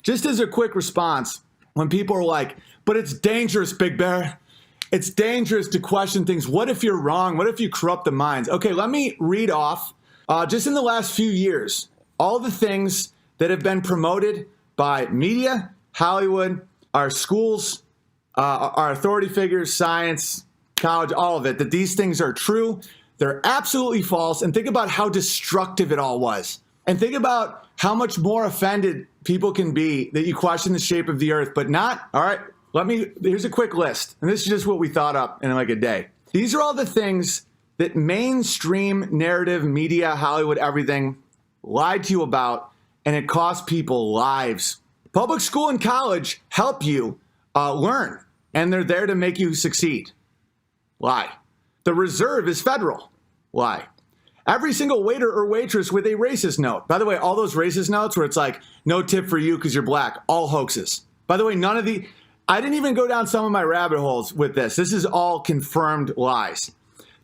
Just as a quick response, when people are like, but it's dangerous, Big Bear. It's dangerous to question things. What if you're wrong? What if you corrupt the minds? Okay, let me read off, just in the last few years, all the things that have been promoted by media, Hollywood, our schools, our authority figures, science, college, all of it, that these things are true. They're absolutely false. And think about how destructive it all was. And think about how much more offended people can be that you question the shape of the earth, but not. All right, here's a quick list. And this is just what we thought up in like a day. These are all the things that mainstream narrative, media, Hollywood, everything lied to you about, and it cost people lives. Public school and college help you learn, and they're there to make you succeed. Lie. The reserve is federal. Lie. Every single waiter or waitress with a racist note. By the way, all those racist notes where it's like, no tip for you because you're black, all hoaxes. By the way, I didn't even go down some of my rabbit holes with this. This is all confirmed lies.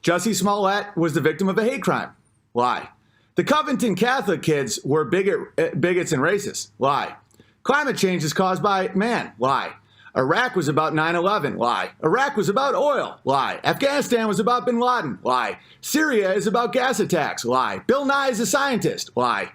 Jussie Smollett was the victim of a hate crime. Lie. The Covington Catholic kids were bigots and racists. Lie. Climate change is caused by man. Lie. Iraq was about 9/11. Lie. Iraq was about oil. Lie. Afghanistan was about bin Laden. Lie. Syria is about gas attacks. Lie. Bill Nye is a scientist. Lie.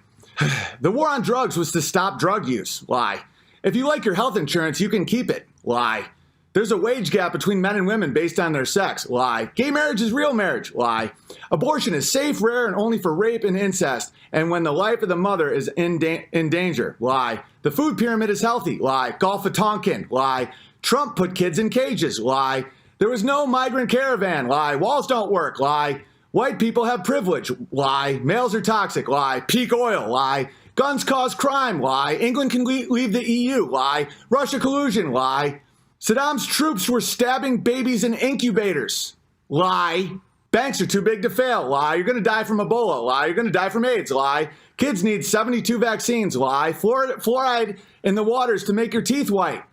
The war on drugs was to stop drug use. Lie. If you like your health insurance, you can keep it. Lie. There's a wage gap between men and women based on their sex. Lie. Gay marriage is real marriage. Lie. Abortion is safe, rare, and only for rape and incest, and when the life of the mother is in danger. Lie. The food pyramid is healthy. Lie. Gulf of Tonkin. Lie. Trump put kids in cages. Lie. There was no migrant caravan. Lie. Walls don't work. Lie. White people have privilege. Lie. Males are toxic. Lie. Peak oil. Lie. Guns cause crime. Lie. England can leave the EU. Lie. Russia collusion. Lie. Saddam's troops were stabbing babies in incubators. Lie. Banks are too big to fail. Lie. You're going to die from Ebola. Lie. You're going to die from AIDS. Lie. Kids need 72 vaccines. Lie. Fluoride in the waters to make your teeth white.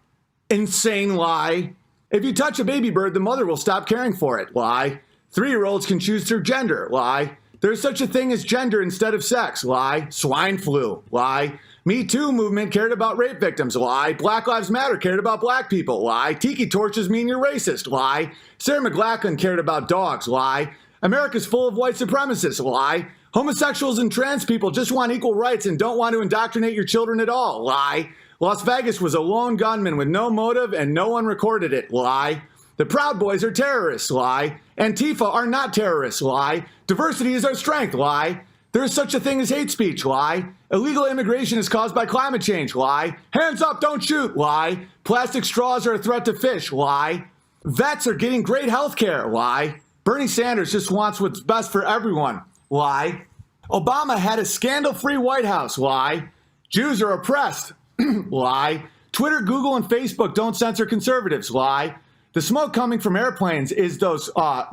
Insane lie. If you touch a baby bird, the mother will stop caring for it. Lie. 3-year-olds can choose their gender. Lie. There's such a thing as gender instead of sex. Lie. Swine flu. Lie. Me Too movement cared about rape victims. Lie. Black Lives Matter cared about black people. Lie. Tiki torches mean you're racist. Lie. Sarah McLachlan cared about dogs. Lie. America's full of white supremacists. Lie. Homosexuals and trans people just want equal rights and don't want to indoctrinate your children at all. Lie. Las Vegas was a lone gunman with no motive and no one recorded it. Lie. The Proud Boys are terrorists. Lie. Antifa are not terrorists. Lie. Diversity is our strength. Lie. There is such a thing as hate speech. Lie. Illegal immigration is caused by climate change. Lie. Hands up, don't shoot. Lie. Plastic straws are a threat to fish. Lie. Vets are getting great health care. Lie. Bernie Sanders just wants what's best for everyone. Lie. Obama had a scandal-free White House. Lie. Jews are oppressed. Lie. Twitter, Google, and Facebook don't censor conservatives. Lie. The smoke coming from airplanes is those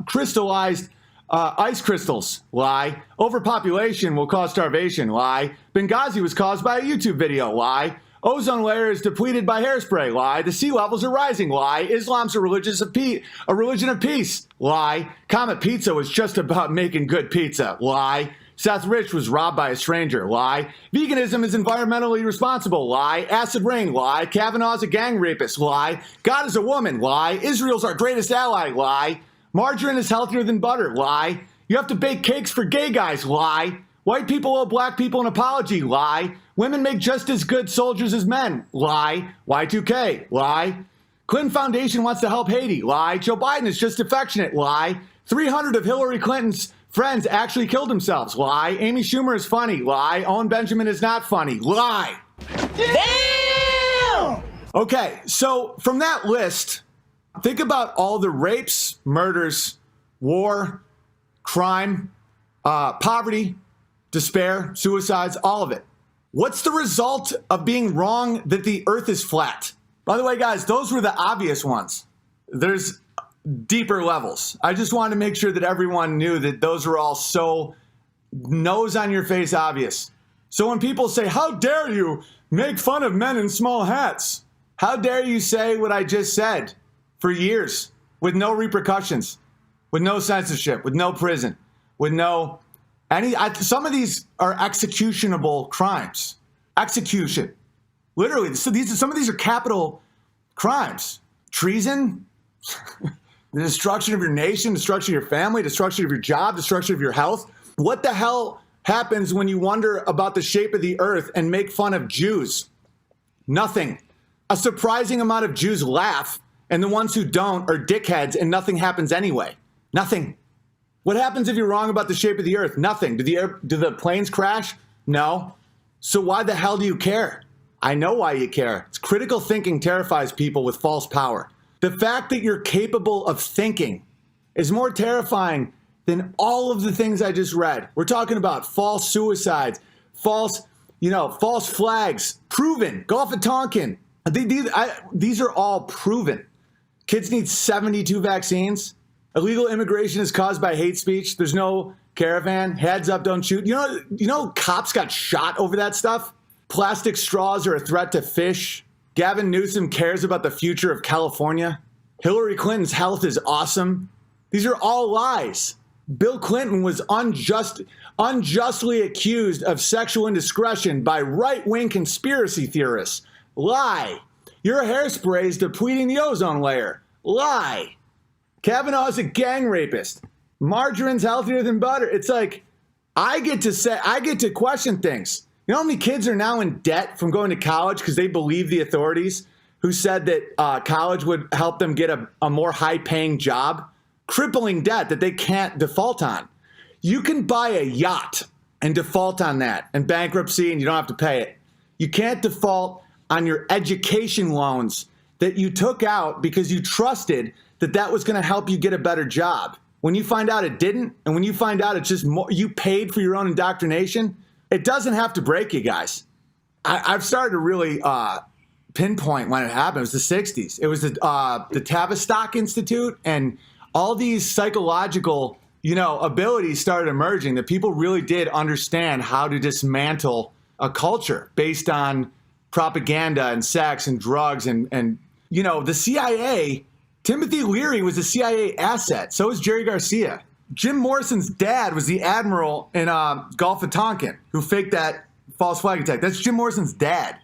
crystallized ice crystals. Lie. Overpopulation will cause starvation. Lie. Benghazi was caused by a YouTube video. Lie. Ozone layer is depleted by hairspray. Lie. The sea levels are rising. Lie. Islam's a religion of peace. Lie. Comet Pizza was just about making good pizza. Lie. Seth Rich was robbed by a stranger. Lie. Veganism is environmentally responsible. Lie. Acid rain. Lie. Kavanaugh's a gang rapist. Lie. God is a woman. Lie. Israel's our greatest ally. Lie. Margarine is healthier than butter. Lie. You have to bake cakes for gay guys. Lie. White people owe black people an apology. Lie. Women make just as good soldiers as men. Lie. Y2K. Lie. Clinton Foundation wants to help Haiti. Lie. Joe Biden is just affectionate. Lie. 300 of Hillary Clinton's friends actually killed themselves. Lie. Amy Schumer is funny. Lie. Owen Benjamin is not funny. Lie. Damn! Okay, so from that list, think about all the rapes, murders, war, crime, poverty, despair, suicides, all of it. What's the result of being wrong that the earth is flat? By the way, guys, those were the obvious ones. There's deeper levels. I just wanted to make sure that everyone knew that those were all so nose on your face obvious. So when people say, how dare you make fun of men in small hats? How dare you say what I just said for years with no repercussions, with no censorship, with no prison, with no some of these are executionable crimes. Execution. Literally. So some of these are capital crimes. Treason, the destruction of your nation, destruction of your family, destruction of your job, destruction of your health. What the hell happens when you wonder about the shape of the earth and make fun of Jews? Nothing. A surprising amount of Jews laugh, and the ones who don't are dickheads, and nothing happens anyway. Nothing. What happens if you're wrong about the shape of the earth? Nothing. Do the planes crash? No. So why the hell do you care? I know why you care. It's critical thinking terrifies people with false power. The fact that you're capable of thinking is more terrifying than all of the things I just read. We're talking about false suicides, false flags, proven. Gulf of Tonkin. These are all proven. Kids need 72 vaccines. Illegal immigration is caused by hate speech. There's no caravan. Heads up, don't shoot. You know, cops got shot over that stuff. Plastic straws are a threat to fish. Gavin Newsom cares about the future of California. Hillary Clinton's health is awesome. These are all lies. Bill Clinton was unjustly accused of sexual indiscretion by right-wing conspiracy theorists. Lie. Your hairspray is depleting the ozone layer. Lie. Kavanaugh's a gang rapist. Margarine's healthier than butter. It's like, I get to question things. You know how many kids are now in debt from going to college because they believe the authorities who said that college would help them get a more high-paying job? Crippling debt that they can't default on. You can buy a yacht and default on that and bankruptcy and you don't have to pay it. You can't default on your education loans that you took out because you trusted that was going to help you get a better job. When you find out it didn't, and when you find out it's just more, you paid for your own indoctrination, it doesn't have to break you guys. I've started to really pinpoint when it happened. It was the 60s. It was the Tavistock Institute, and all these psychological, abilities started emerging that people really did understand how to dismantle a culture based on propaganda and sex and drugs and the CIA. Timothy Leary was a CIA asset. So was Jerry Garcia. Jim Morrison's dad was the admiral in Gulf of Tonkin who faked that false flag attack. That's Jim Morrison's dad.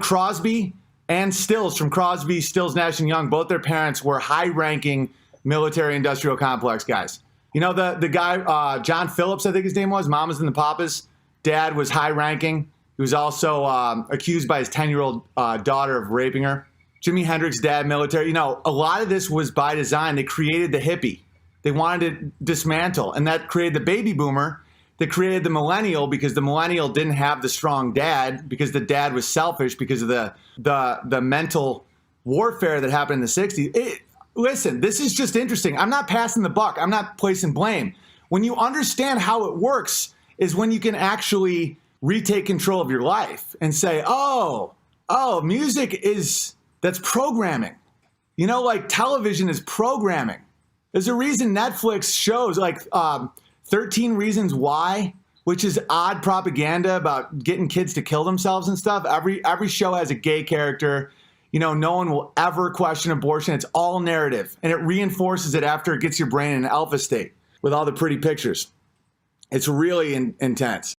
Crosby and Stills from Crosby, Stills, Nash and Young, both their parents were high-ranking military industrial complex guys. The guy, John Phillips, I think his name was, Mamas and the Papas, dad was high-ranking. He was also accused by his 10-year-old daughter of raping her. Jimi Hendrix's dad, military. A lot of this was by design. They created the hippie. They wanted to dismantle, and that created the baby boomer. That created the millennial because the millennial didn't have the strong dad because the dad was selfish because of the mental warfare that happened in the 60s. Listen, this is just interesting. I'm not passing the buck. I'm not placing blame. When you understand how it works is when you can actually retake control of your life and say, oh, music that's programming. Like television is programming. There's a reason Netflix shows like 13 Reasons Why, which is odd propaganda about getting kids to kill themselves and stuff. Every show has a gay character. No one will ever question abortion. It's all narrative, and it reinforces it after it gets your brain in an alpha state with all the pretty pictures. It's really intense.